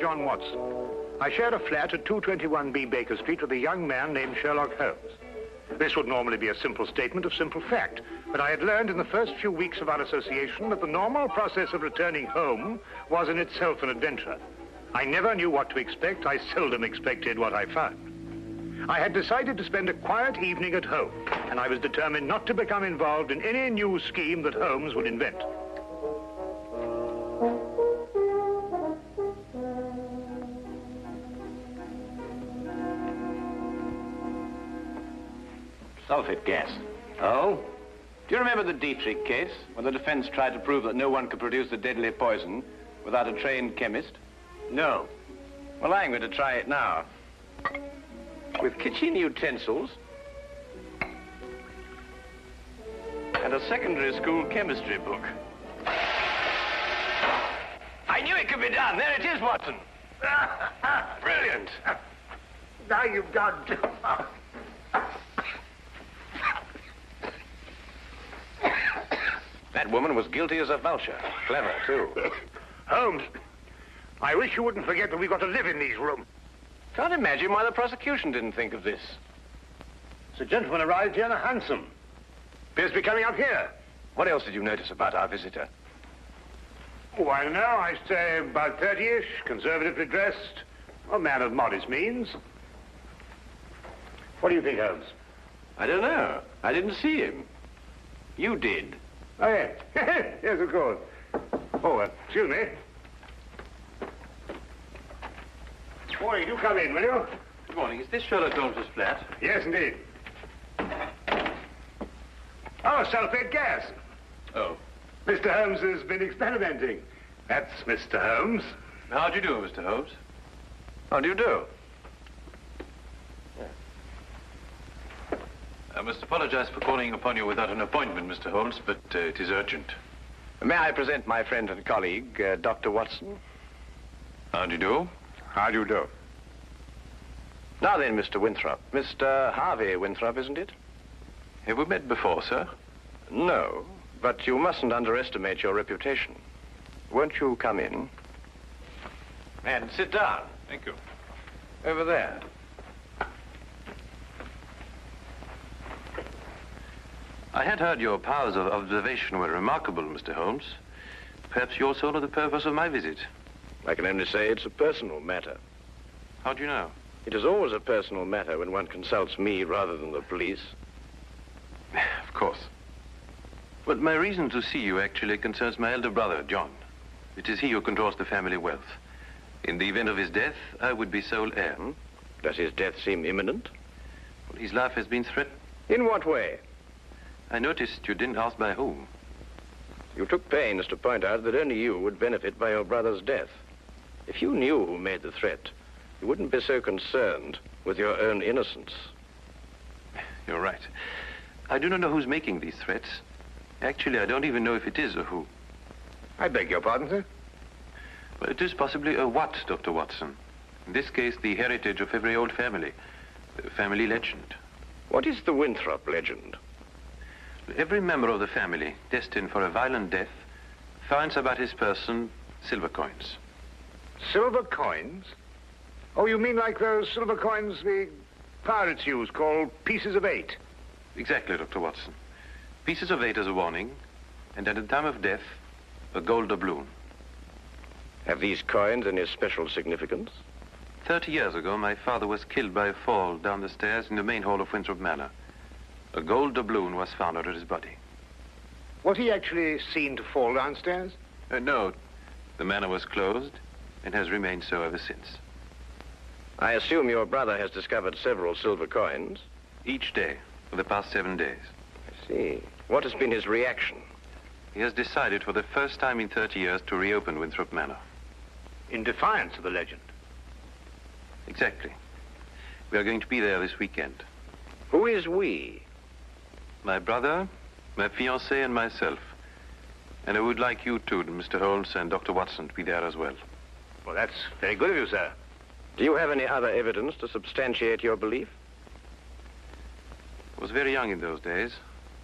John Watson. I shared a flat at 221B Baker Street with a young man named Sherlock Holmes. This would normally be a simple statement of simple fact, but I had learned in the first few weeks of our association that the normal process of returning home was in itself an adventure. I never knew what to expect. I seldom expected what I found. I had decided to spend a quiet evening at home, and I was determined not to become involved in any new scheme that Holmes would invent. Sulfate gas. Oh? Do you remember the Dietrich case, when the defense tried to prove that no one could produce the deadly poison without a trained chemist? No. Well, I'm going to try it now. With kitchen utensils and a secondary school chemistry book. I knew it could be done. There it is, Watson. Brilliant. Now you've gone too far. That woman was guilty as a vulture. Clever, too. Holmes, I wish you wouldn't forget that we've got to live in these rooms. Can't imagine why the prosecution didn't think of this. The gentleman arrived here in a hansom. Appears to be coming up here. What else did you notice about our visitor? Oh, I don't know. I'd say about 30-ish, conservatively dressed. A man of modest means. What do you think, Holmes? I don't know. I didn't see him. You did. Oh, yes. Yes, of course. Oh, excuse me. Morning, do come in, will you? Good morning. Is this Sherlock Holmes' flat? Yes, indeed. Oh, sulfate gas. Oh. Mr. Holmes has been experimenting. That's Mr. Holmes. How do you do, Mr. Holmes? How do you do? I must apologize for calling upon you without an appointment, Mr. Holmes, but it is urgent. May I present my friend and colleague, Dr. Watson? How do you do? How do you do? Now then, Mr. Winthrop. Mr. Harvey Winthrop, isn't it? Have we met before, sir? No, but you mustn't underestimate your reputation. Won't you come in? And sit down. Thank you. Over there. I had heard your powers of observation were remarkable, Mr. Holmes. Perhaps you also know the purpose of my visit. I can only say it's a personal matter. How do you know? It is always a personal matter when one consults me rather than the police. Of course. But my reason to see you actually concerns my elder brother, John. It is he who controls the family wealth. In the event of his death, I would be sole heir. Does his death seem imminent? Well, his life has been threatened. In what way? I noticed you didn't ask by whom. You took pains to point out that only you would benefit by your brother's death. If you knew who made the threat, you wouldn't be so concerned with your own innocence. You're right. I do not know who's making these threats. Actually, I don't even know if it is a who. I beg your pardon, sir? Well, it is possibly a what, Dr. Watson. In this case, the heritage of every old family. The family legend. What is the Winthrop legend? Every member of the family destined for a violent death finds about his person silver coins. Silver coins? Oh, you mean like those silver coins the pirates use, called pieces of 8? Exactly, Dr. Watson. Pieces of 8 as a warning, and at the time of death, a gold doubloon. Have these coins any special significance? 30 years ago, my father was killed by a fall down the stairs in the main hall of Winthrop Manor. A gold doubloon was found under his body. Was he actually seen to fall downstairs? No. The manor was closed and has remained so ever since. I assume your brother has discovered several silver coins? Each day for the past 7 days. I see. What has been his reaction? He has decided for the first time in 30 years to reopen Winthrop Manor. In defiance of the legend? Exactly. We are going to be there this weekend. Who is we? My brother, my fiancée, and myself. And I would like you two, Mr. Holmes and Dr. Watson, to be there as well. Well, that's very good of you, sir. Do you have any other evidence to substantiate your belief? I was very young in those days,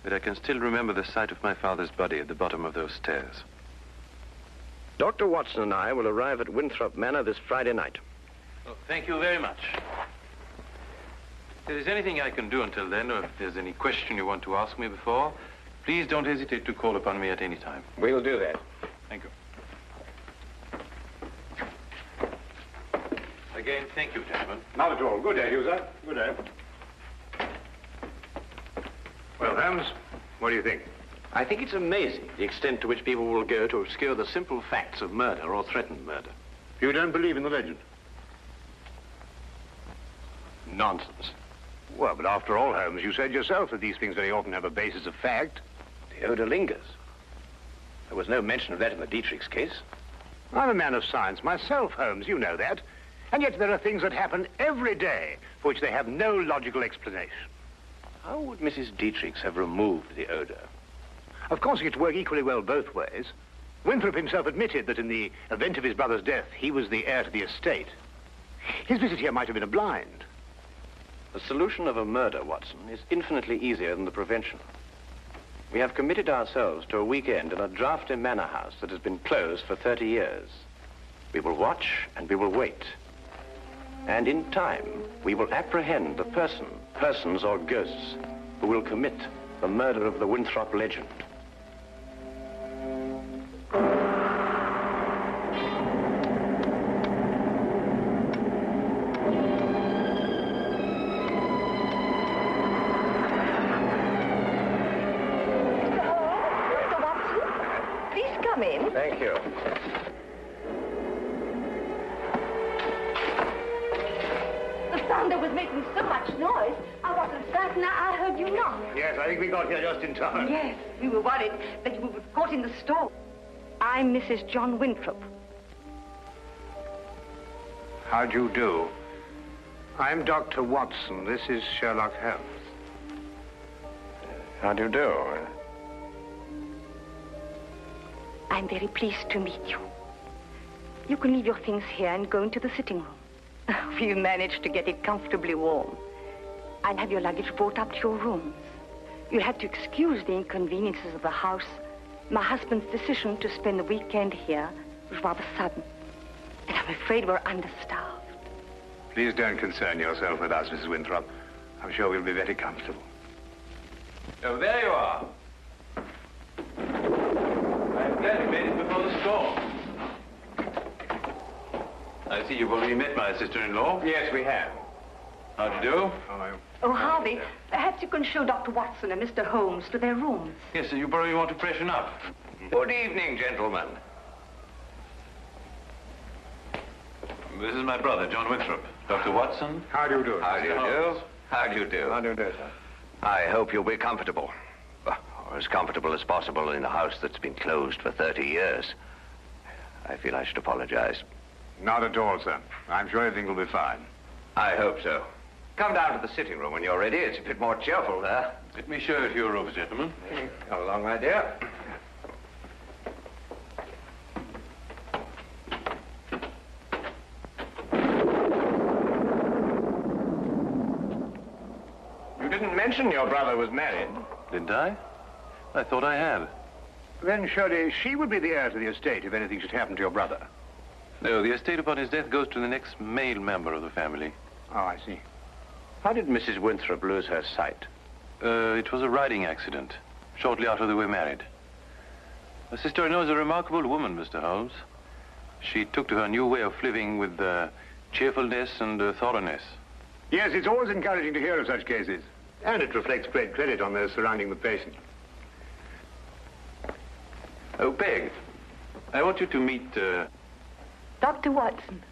but I can still remember the sight of my father's body at the bottom of those stairs. Dr. Watson and I will arrive at Winthrop Manor this Friday night. Oh, thank you very much. If there is anything I can do until then, or if there's any question you want to ask me before, please don't hesitate to call upon me at any time. We'll do that. Thank you. Again, thank you, gentlemen. Not at all. Good day, Hugh, sir. Good day. Well, Holmes, what do you think? I think it's amazing the extent to which people will go to obscure the simple facts of murder or threatened murder. You don't believe in the legend? Nonsense. Well, but after all, Holmes, you said yourself that these things very often have a basis of fact. The odor lingers. There was no mention of that in the Dietrich's case. I'm a man of science myself, Holmes, you know that. And yet there are things that happen every day for which they have no logical explanation. How would Mrs. Dietrich's have removed the odor? Of course, it could work equally well both ways. Winthrop himself admitted that in the event of his brother's death, he was the heir to the estate. His visit here might have been a blind. The solution of a murder, Watson, is infinitely easier than the prevention. We have committed ourselves to a weekend in a drafty manor house that has been closed for 30 years. We will watch and we will wait. And in time, we will apprehend the persons or ghosts who will commit the murder of the Winthrop legend. Thank you. The thunder was making so much noise, I wasn't certain I heard you knock. Yes, I think we got here just in time. Yes, we were worried that you were caught in the storm. I'm Mrs. John Winthrop. How do you do? I'm Dr. Watson. This is Sherlock Holmes. How do you do? I'm very pleased to meet you. You can leave your things here and go into the sitting room. We managed to get it comfortably warm. I'll have your luggage brought up to your rooms. You'll have to excuse the inconveniences of the house. My husband's decision to spend the weekend here was rather sudden. And I'm afraid we're understaffed. Please don't concern yourself with us, Mrs. Winthrop. I'm sure we'll be very comfortable. Oh, there you are. I'm glad you made it before the storm. I see you've already met my sister-in-law. Yes, we have. How do you do? Oh, Harvey, perhaps you can show Dr. Watson and Mr. Holmes to their rooms. Yes, you probably want to freshen up. Good evening, gentlemen. This is my brother, John Winthrop. Dr. Watson. How do you do? How do you do? How do you do? How do you do, sir? I hope you'll be comfortable. Or as comfortable as possible in a house that's been closed for 30 years. I feel I should apologize. Not at all, sir. I'm sure everything will be fine. I hope so. Come down to the sitting room when you're ready. It's a bit more cheerful there. Let me show you to your rooms, gentlemen. Come along, my dear. You didn't mention your brother was married. Didn't I? I thought I had. Then surely she would be the heir to the estate if anything should happen to your brother. No, the estate upon his death goes to the next male member of the family. Oh, I see. How did Mrs. Winthrop lose her sight? It was a riding accident, shortly after they were married. My sister-in-law is a remarkable woman, Mr. Holmes. She took to her new way of living with cheerfulness and thoroughness. Yes, it's always encouraging to hear of such cases. And it reflects great credit on those surrounding the patient. Oh, Peg, I want you to meet, Dr. Watson.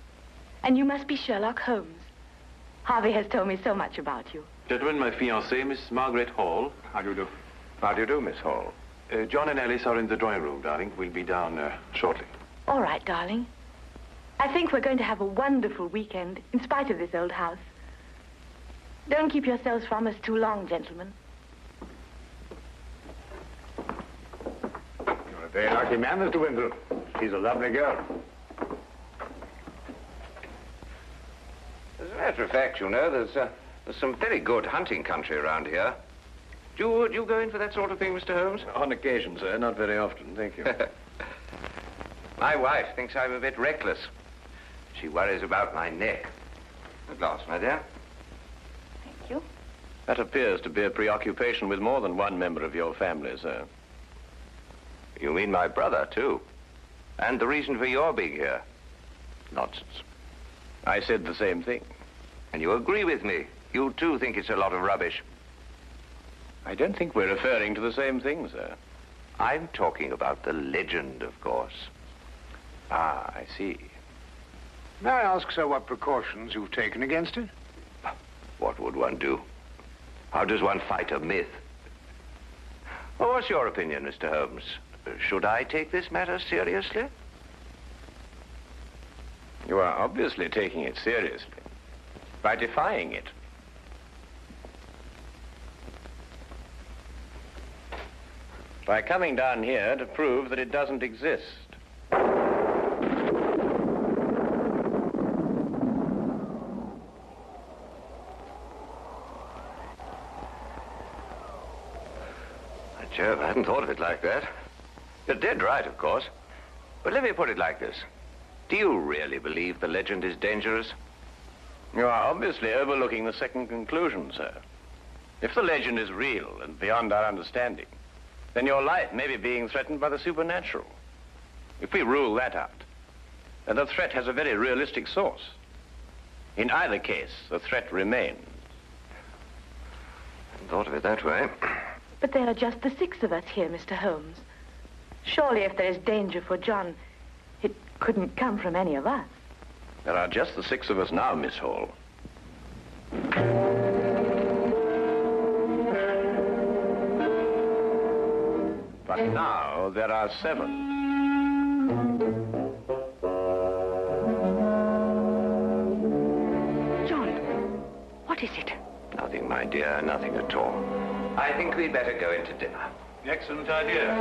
And you must be Sherlock Holmes. Harvey has told me so much about you. gentlemen, my fiancée, Miss Margaret Hall. How do you do? How do you do, Miss Hall? John and Alice are in the drawing room, darling. We'll be down shortly. All right, darling. I think we're going to have a wonderful weekend, in spite of this old house. Don't keep yourselves from us too long, gentlemen. You're a very lucky man, Mr. Winthrop. She's a lovely girl. As a matter of fact, you know, there's some very good hunting country around here. Do you go in for that sort of thing, Mr. Holmes? On occasion, sir. Not very often, thank you. My wife thinks I'm a bit reckless. She worries about my neck. A glass, my dear. Thank you. That appears to be a preoccupation with more than one member of your family, sir. You mean my brother, too? And the reason for your being here? Nonsense. I said the same thing. And you agree with me? You, too, think it's a lot of rubbish? I don't think we're referring to the same thing, sir. I'm talking about the legend, of course. Ah, I see. May I ask, sir, what precautions you've taken against it? What would one do? How does one fight a myth? Well, what's your opinion, Mr. Holmes? Should I take this matter seriously? You are obviously taking it seriously by defying it. By coming down here to prove that it doesn't exist. Jove, I hadn't thought of it like that. You're dead right, of course. But let me put it like this. Do you really believe the legend is dangerous? You are obviously overlooking the second conclusion, sir. If the legend is real and beyond our understanding, then your life may be being threatened by the supernatural. If we rule that out, then the threat has a very realistic source. In either case, the threat remains. I hadn't thought of it that way. But there are just the 6 of us here, Mr. Holmes. Surely if there is danger for John, it couldn't come from any of us. There are just the 6 of us now, Miss Hall. But now there are 7. John, what is it? Nothing, my dear, nothing at all. I think we'd better go into dinner. Excellent idea.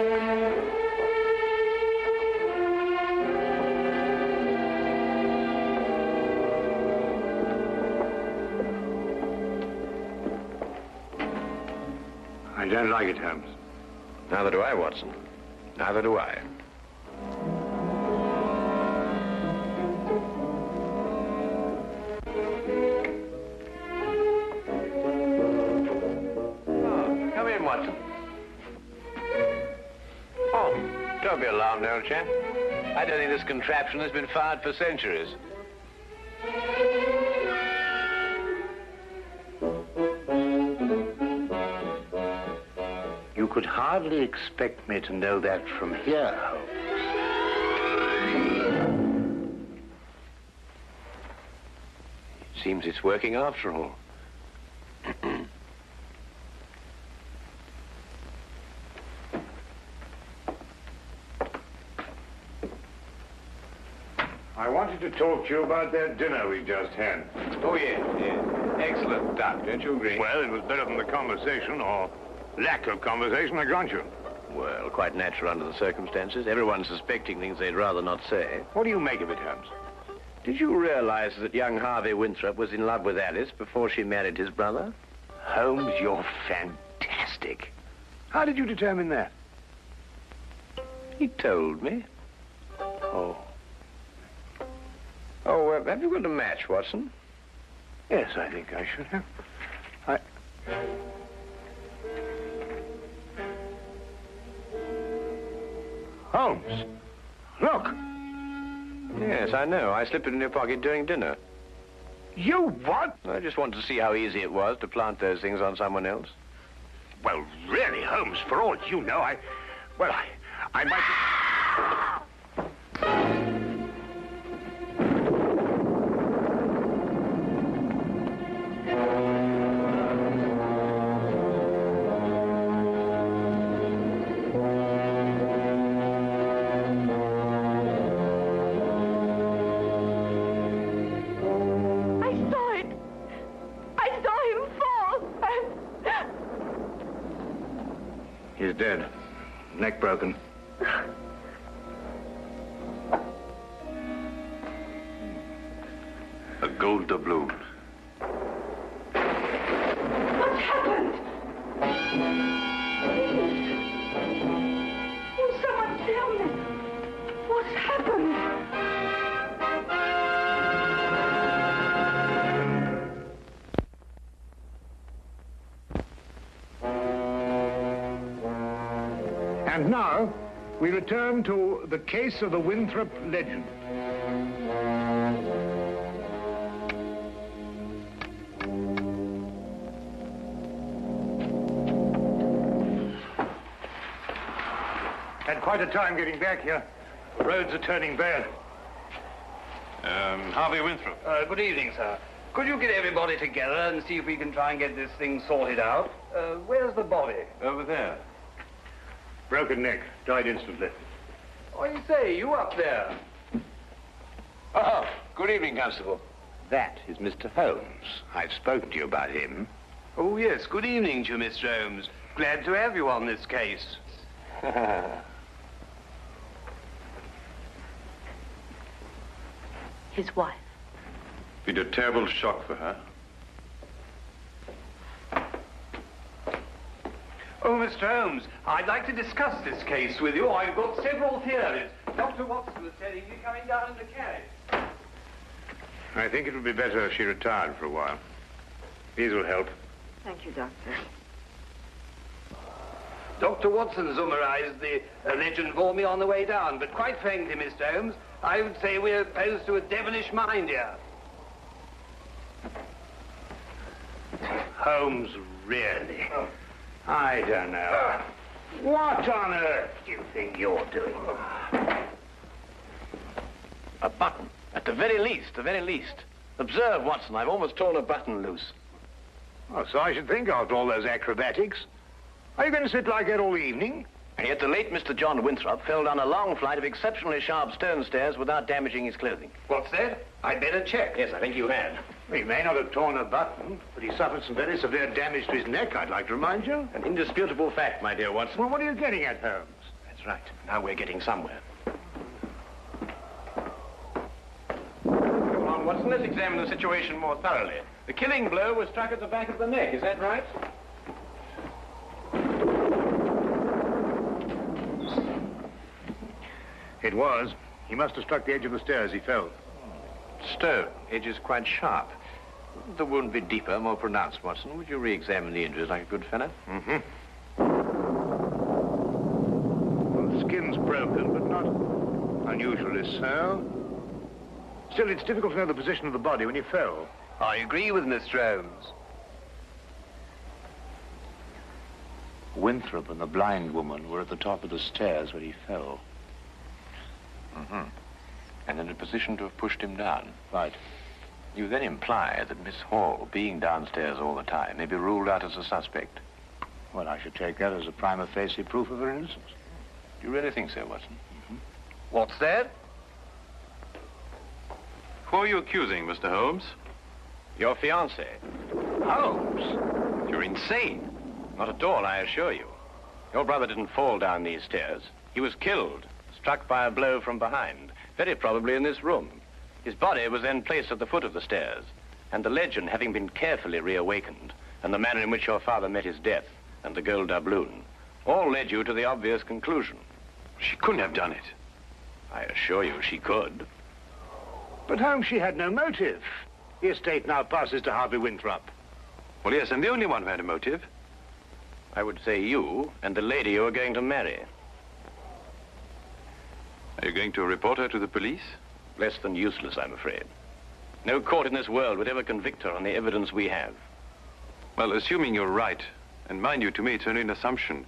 I don't like it, Holmes. Neither do I, Watson. Neither do I. Oh, come in, Watson. Oh, don't be alarmed, old chap. I don't think this contraption has been fired for centuries. You could hardly expect me to know that from here, Holmes. Seems it's working after all. I wanted to talk to you about that dinner we just had. Oh, yes, yes. Excellent, Doc. Don't you agree? Well, it was better than the conversation, or lack of conversation, I grant you. Well, quite natural under the circumstances. Everyone's suspecting things they'd rather not say. What do you make of it, Holmes? Did you realize that young Harvey Winthrop was in love with Alice before she married his brother? Holmes, you're fantastic. How did you determine that? He told me. Oh. Oh, have you got a match, Watson? Yes, I think I should have. Holmes, look. Yes, I know. I slipped it in your pocket during dinner. You what? I just wanted to see how easy it was to plant those things on someone else. Well, really, Holmes, for all you know, I might... He's dead. Neck broken. A gold doubloon. What's happened? Please. Oh, someone tell me. What's happened? And now, we return to the case of the Winthrop legend. Had quite a time getting back here. The roads are turning bad. Harvey Winthrop. Good evening, sir. Could you get everybody together and see if we can try and get this thing sorted out? Where's the body? Over there. Broken neck. Died instantly. Oh, you say, you up there? Oh, good evening, Constable. That is Mr. Holmes. I've spoken to you about him. Oh, yes. Good evening to you, Mr. Holmes. Glad to have you on this case. His wife. Been a terrible shock for her. Oh, Mr. Holmes, I'd like to discuss this case with you. I've got several theories. Dr. Watson was telling me coming down in the carriage. I think it would be better if she retired for a while. These will help. Thank you, Doctor. Dr. Watson summarized the legend for me on the way down, but quite frankly, Mr. Holmes, I would say we're opposed to a devilish mind here. Holmes, really? I don't know. What on earth do you think you're doing? A button. At the very least, the very least. Observe, Watson, I've almost torn a button loose. Oh, so I should think after all those acrobatics. Are you going to sit like that all evening? And yet the late Mr. John Winthrop fell down a long flight of exceptionally sharp stone stairs without damaging his clothing. What's that? I'd better check. Yes, I think you had. He may not have torn a button, but he suffered some very severe damage to his neck, I'd like to remind you. An indisputable fact, my dear Watson. Well, what are you getting at, Holmes? That's right. Now we're getting somewhere. Come on, Watson, let's examine the situation more thoroughly. The killing blow was struck at the back of the neck, is that right? It was. He must have struck the edge of the stairs. He fell. Stone. Edge is quite sharp. The wound be deeper, more pronounced, Watson. Would you re-examine the injuries like a good fellow? Mm-hmm. Well, the skin's broken, but not unusually so. Still, it's difficult to know the position of the body when he fell. I agree with Mr. Holmes. Winthrop and the blind woman were at the top of the stairs when he fell. Mm-hmm. And in a position to have pushed him down. Right. You then imply that Miss Hall, being downstairs all the time, may be ruled out as a suspect. Well, I should take that as a prima facie proof of her innocence. Do you really think so, Watson? What's that? Who are you accusing, Mr. Holmes? Your fiancé. Holmes? You're insane. Not at all, I assure you. Your brother didn't fall down these stairs. He was killed, struck by a blow from behind, very probably in this room. His body was then placed at the foot of the stairs, and the legend having been carefully reawakened, and the manner in which your father met his death, and the gold doubloon, all led you to the obvious conclusion. She couldn't have done it. I assure you she could. But Holmes, she had no motive. The estate now passes to Harvey Winthrop. Well, yes, I'm the only one who had a motive. I would say you and the lady you are going to marry. Are you going to report her to the police? Less than useless, I'm afraid. No court in this world would ever convict her on the evidence we have. Well, assuming you're right, and mind you, to me, it's only an assumption,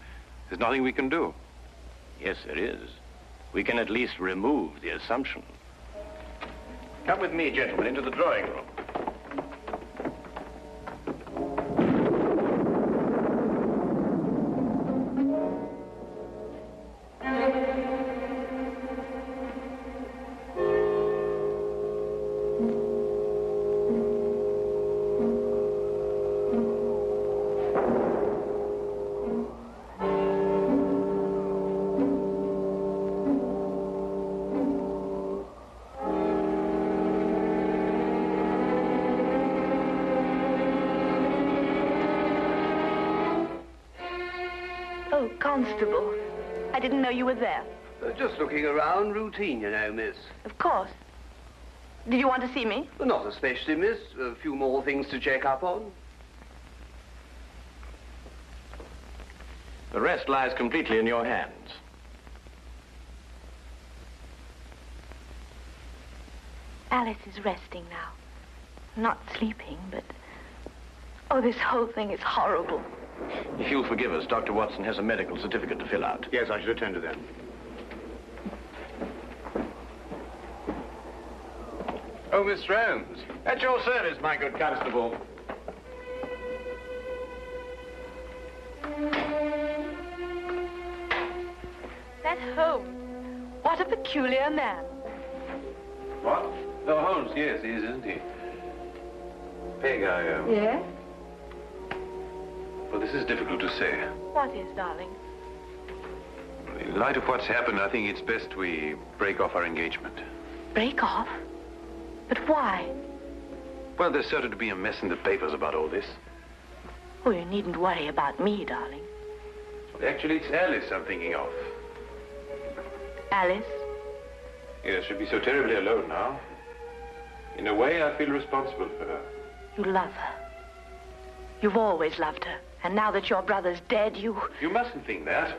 there's nothing we can do. Yes, there is. We can at least remove the assumption. Come with me, gentlemen, into the drawing room. Oh, Constable. I didn't know you were there. Just looking around, routine, you know, miss. Of course. Did you want to see me? Not especially, miss. A few more things to check up on. The rest lies completely in your hands. Alice is resting now. Not sleeping, but... Oh, this whole thing is horrible. If you'll forgive us, Dr. Watson has a medical certificate to fill out. Yes, I should attend to that. Oh, Mr. Holmes. At your service, my good constable. That Holmes. What a peculiar man. What? Oh, Holmes, yes, he is, isn't he? Peg, Yes? Well, this is difficult to say. What is, darling? In light of what's happened, I think it's best we break off our engagement. Break off? But why? Well, there's certain to be a mess in the papers about all this. Oh, you needn't worry about me, darling. Well, actually, it's Alice I'm thinking of. Alice? Yes, she'll be so terribly alone now. In a way, I feel responsible for her. You love her. You've always loved her. And now that your brother's dead, you... You mustn't think that.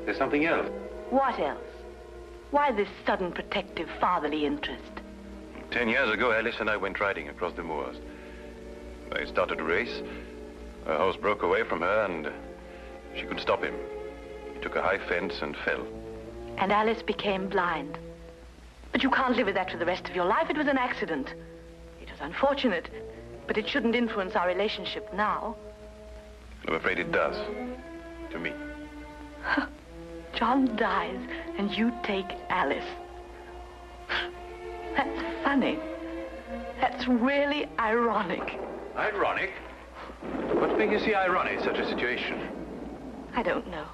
There's something else. What else? Why this sudden protective fatherly interest? 10 years ago, Alice and I went riding across the moors. I started a race. Her horse broke away from her, and she couldn't stop him. He took a high fence and fell. And Alice became blind. But you can't live with that for the rest of your life. It was an accident. It was unfortunate, but it shouldn't influence our relationship now. I'm afraid it does. To me. John dies, and you take Alice. That's funny. That's really ironic. Ironic? What makes you see ironic in such a situation? I don't know.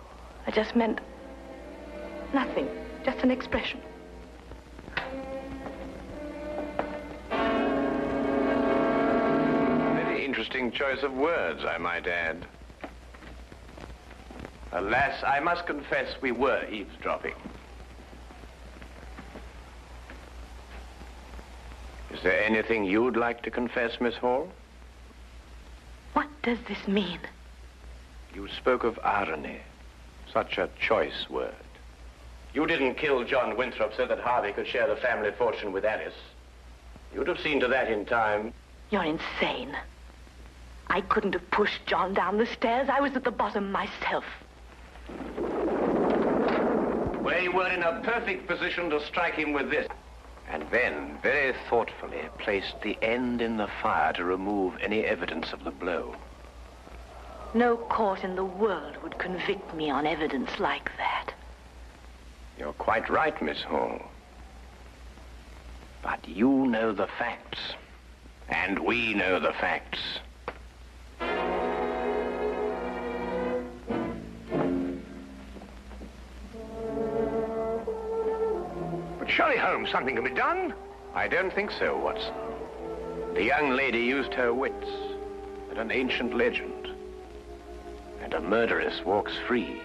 I just meant nothing. Just an expression. Very interesting choice of words, I might add. Alas, I must confess we were eavesdropping. Is there anything you'd like to confess, Miss Hall? What does this mean? You spoke of irony. Such a choice word. You didn't kill John Winthrop so that Harvey could share the family fortune with Alice. You'd have seen to that in time. You're insane. I couldn't have pushed John down the stairs. I was at the bottom myself. Well, you were in a perfect position to strike him with this. And then, very thoughtfully, placed the end in the fire to remove any evidence of the blow. No court in the world would convict me on evidence like that. You're quite right, Miss Hall. But you know the facts. And we know the facts. But surely, Holmes, something can be done. I don't think so, Watson. The young lady used her wits, and an ancient legend. And a murderess walks free.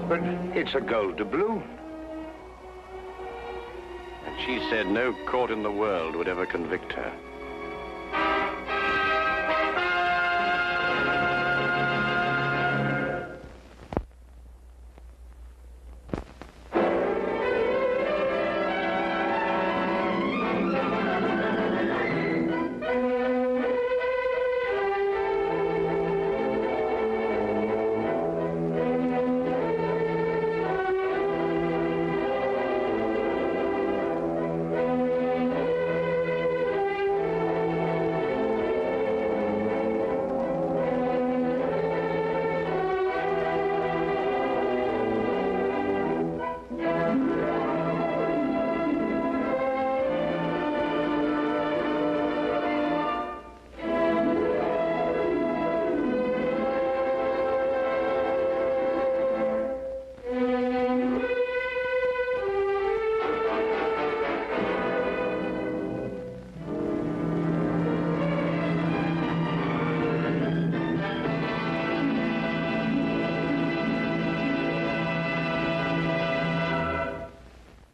But it's a gold doubloon. And she said no court in the world would ever convict her.